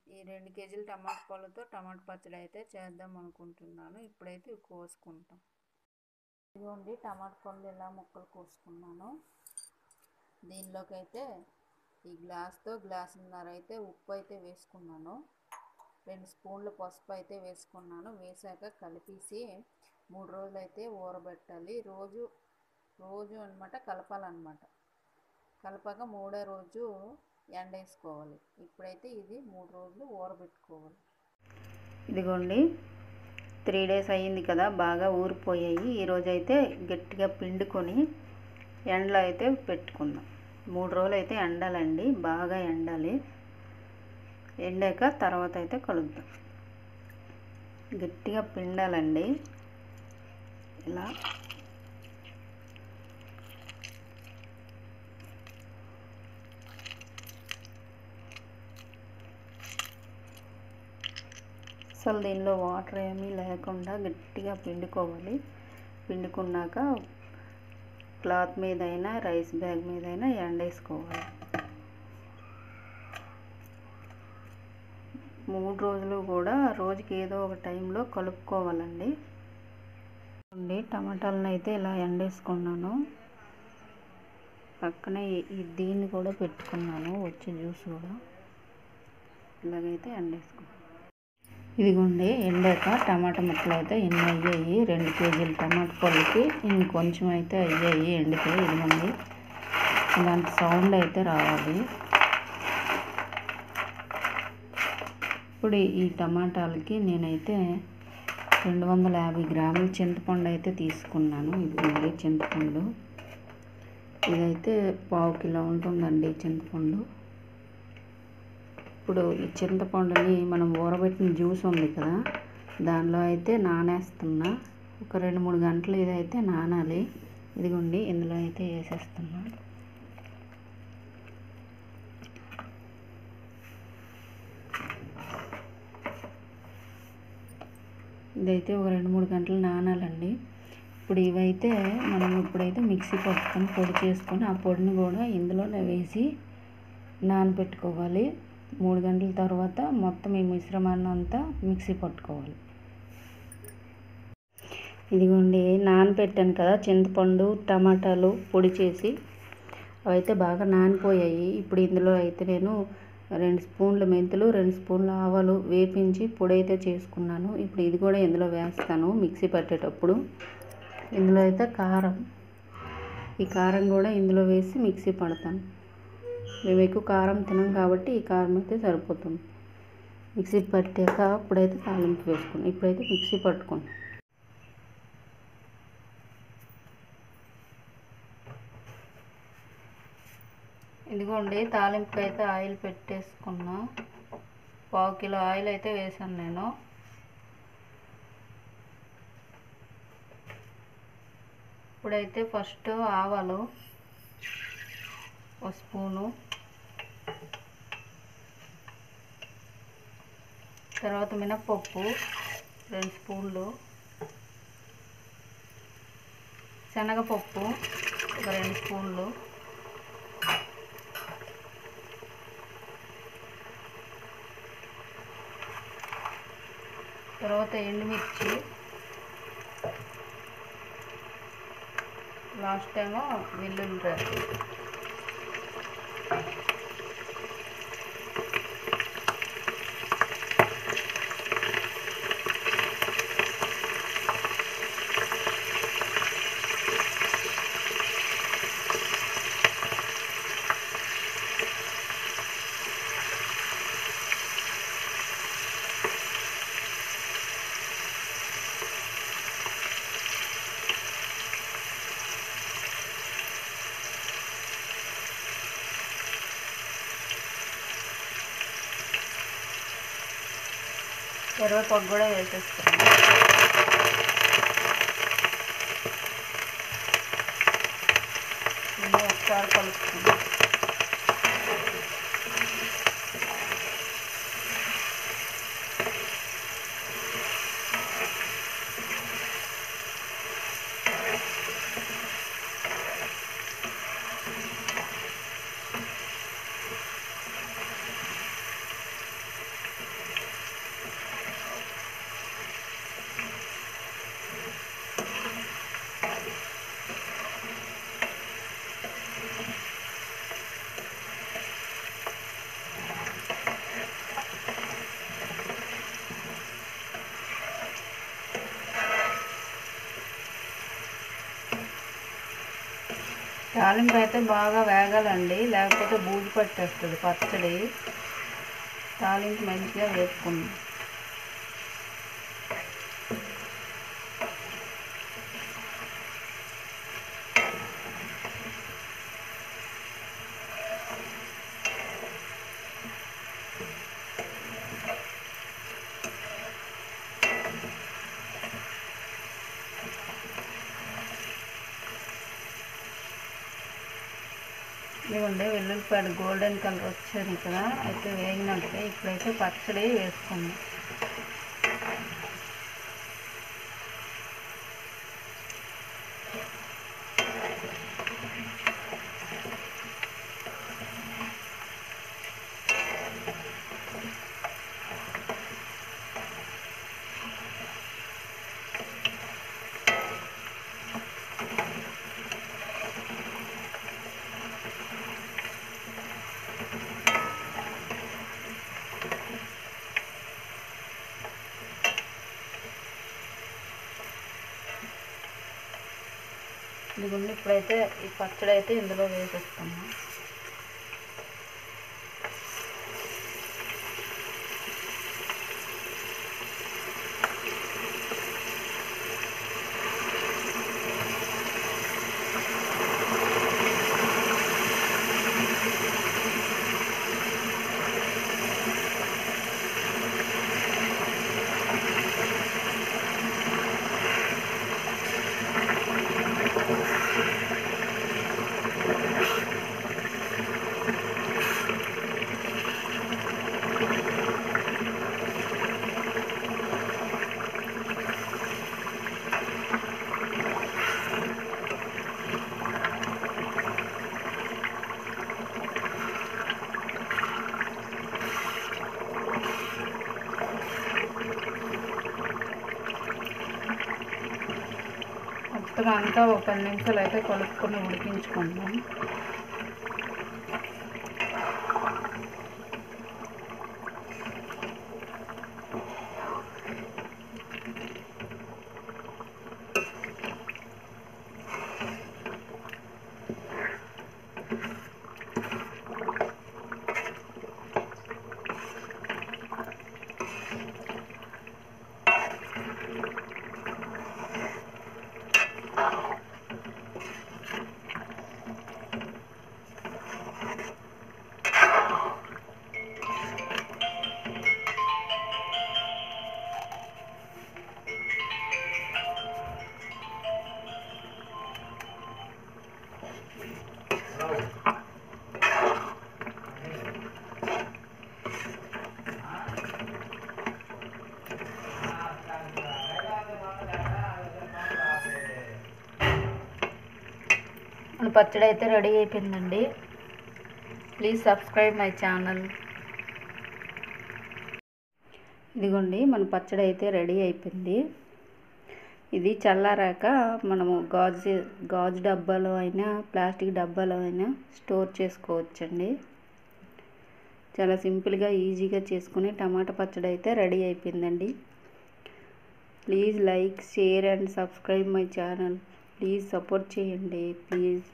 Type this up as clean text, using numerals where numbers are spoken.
ఈ 2 కేజీల టమాటా పళ్ళతో టమాటా పచ్చడి అయితే చేద్దాం అనుకుంటున్నాను. ఇప్పుడైతే ఇవి కోసుకుంటాం. ఇదిగోండి టమాటా పళ్ళు ఇలా ముక్కలు కోసుకున్నాను. దీనిలోకి అయితే ఈ గ్లాస్తో గ్లాసున్నర అయితే ఉప్పు అయితే వేసుకున్నాను. 2 స్పూన్ల పసుపు అయితే వేసుకున్నాను. వేసాక కలిపేసి 3 రోజులు అయితే ఊరబెట్టాలి. రోజు అనమాట కలపాలన్నమాట. కలపాక 3వ రోజు ఎండేసుకోవాలి. ఇప్పుడైతే ఇది 3 రోజులు ఊరబెట్టుకోవాలి. ఇదిగోండి 3 డేస్ అయ్యింది కదా, బాగా ఊరిపోయాయి. ఈరోజు అయితే గట్టిగా పిండుకొని ఎండలో అయితే పెట్టుకుందాం. 3 రోజులు అయితే ఎండాలండి, బాగా ఎండాలి. ఎండాక తర్వాత అయితే కలుద్దాం. గట్టిగా పిండాలండి ఇలా. అసలు దీనిలో వాటర్ ఏమీ లేకుండా గట్టిగా పిండుకోవాలి. పిండుకున్నాక క్లాత్ మీదైనా రైస్ బ్యాగ్ మీదైనా ఎండేసుకోవాలి. 3 రోజులు కూడా రోజుకి ఏదో ఒక టైంలో కలుపుకోవాలండి. టమాటాలను అయితే ఇలా ఎండేసుకున్నాను. పక్కనే దీన్ని కూడా పెట్టుకున్నాను, వచ్చే జ్యూస్ కూడా ఇలాగైతే ఎండేసుకున్నాను. ఇదిగోండి ఎండాక టమాటా ముక్కలు అయితే ఇన్ని అయ్యాయి. 2 కేజీల టమాటా పళ్ళకి ఇన్ని కొంచెం అయితే అయ్యాయి ఎండితే. ఇదిగోండి ఇలాంటి సౌండ్ అయితే రావాలి. ఇప్పుడు ఈ టమాటాలకి నేనైతే 250 గ్రాముల చింతపండు అయితే తీసుకున్నాను. ఇదిగోండి చింతపండు, ఇదైతే 1/2 కిలో ఉంటుందండి చింతపండు. ఇప్పుడు ఈ చింతపండుని మనం ఊరబెట్టిన జ్యూస్ ఉంది కదా, దానిలో అయితే నానేస్తున్నా. ఒక 2-3 గంటలు ఇదైతే నానాలి. ఇదిగోండి ఇందులో అయితే వేసేస్తున్నా. ఇదైతే ఒక 2-3 గంటలు నానాలండి. ఇప్పుడు ఇవైతే మనం ఇప్పుడైతే మిక్సీ పట్టుకొని పొడి చేసుకొని ఆ పొడిని కూడా ఇందులోనే వేసి నానబెట్టుకోవాలి. 3 గంటల తర్వాత మొత్తం ఈ మిశ్రమాన్ని అంతా మిక్సీ పట్టుకోవాలి. ఇదిగోండి నానబెట్టాను కదా చింతపండు టమాటాలు పొడి చేసి, అవైతే బాగా నానిపోయాయి. ఇప్పుడు ఇందులో అయితే నేను 2 స్పూన్ల మెంతులు, 2 స్పూన్ల ఆవాలు వేపించి పొడి అయితే చేసుకున్నాను. ఇప్పుడు ఇది కూడా ఇందులో వేస్తాను మిక్సీ పట్టేటప్పుడు. ఇందులో అయితే కారం, ఈ కారం కూడా ఇందులో వేసి మిక్సీ పడతాను. మేము ఎక్కువ కారం తినం కాబట్టి ఈ కారం అయితే సరిపోతుంది. మిక్సీ పట్టాక ఇప్పుడైతే తాలింపు వేసుకున్నాం. ఇప్పుడైతే మిక్సీ పట్టుకున్నాం. ఇదిగోండి తాలింపుకి అయితే ఆయిల్ పెట్టేసుకున్నా. 1/2 కిలో ఆయిల్ అయితే వేసాను నేను. ఇప్పుడైతే ఫస్ట్ ఆవాలు 1 స్పూను, తర్వాత మినప్పప్పు 2 స్పూన్లు, శనగపప్పు ఒక 2 స్పూన్లు, తర్వాత ఎండుమిర్చి, లాస్ట్ ఏమో వెల్లుల్లి. కరివేపాకు కూడా వేసేస్తాను. ఒకసారి కలుపుకుందాం. తాలింపు అయితే బాగా వేగాలండి, లేకపోతే బూజు పట్టేస్తుంది పచ్చడి. తాలింపు మంచిగా వేసుకుందాం. ఇదిగోండి వెల్లుల్లిపాయలు గోల్డెన్ కలర్ వచ్చాయి కదా, అయితే వేగినట్టే. ఇప్పుడైతే పచ్చడి వేసుకుందాం. ఇదిగోండి ఇప్పుడైతే ఈ పచ్చడి అయితే ఇందులో వేసేస్తున్నాం. మొత్తం అంతా ఒక 10 నిమిషాలు అయితే కలుపుకొని ఉడికించుకుందాం. మన పచ్చడి అయితే రెడీ అయిపోయిందండి. Please subscribe my channel. ఇదిగోండి మన పచ్చడి అయితే రెడీ అయిపోయింది. ఇది చల్లారాక మనము గాజు డబ్బాలో అయినా ప్లాస్టిక్ డబ్బాలో అయినా స్టోర్ చేసుకోవచ్చండి. చాలా సింపుల్గా ఈజీగా చేసుకుని టమాటా పచ్చడి అయితే రెడీ అయిపోయిందండి. Please like, share and subscribe my channel. Please support చేయండి ప్లీజ్.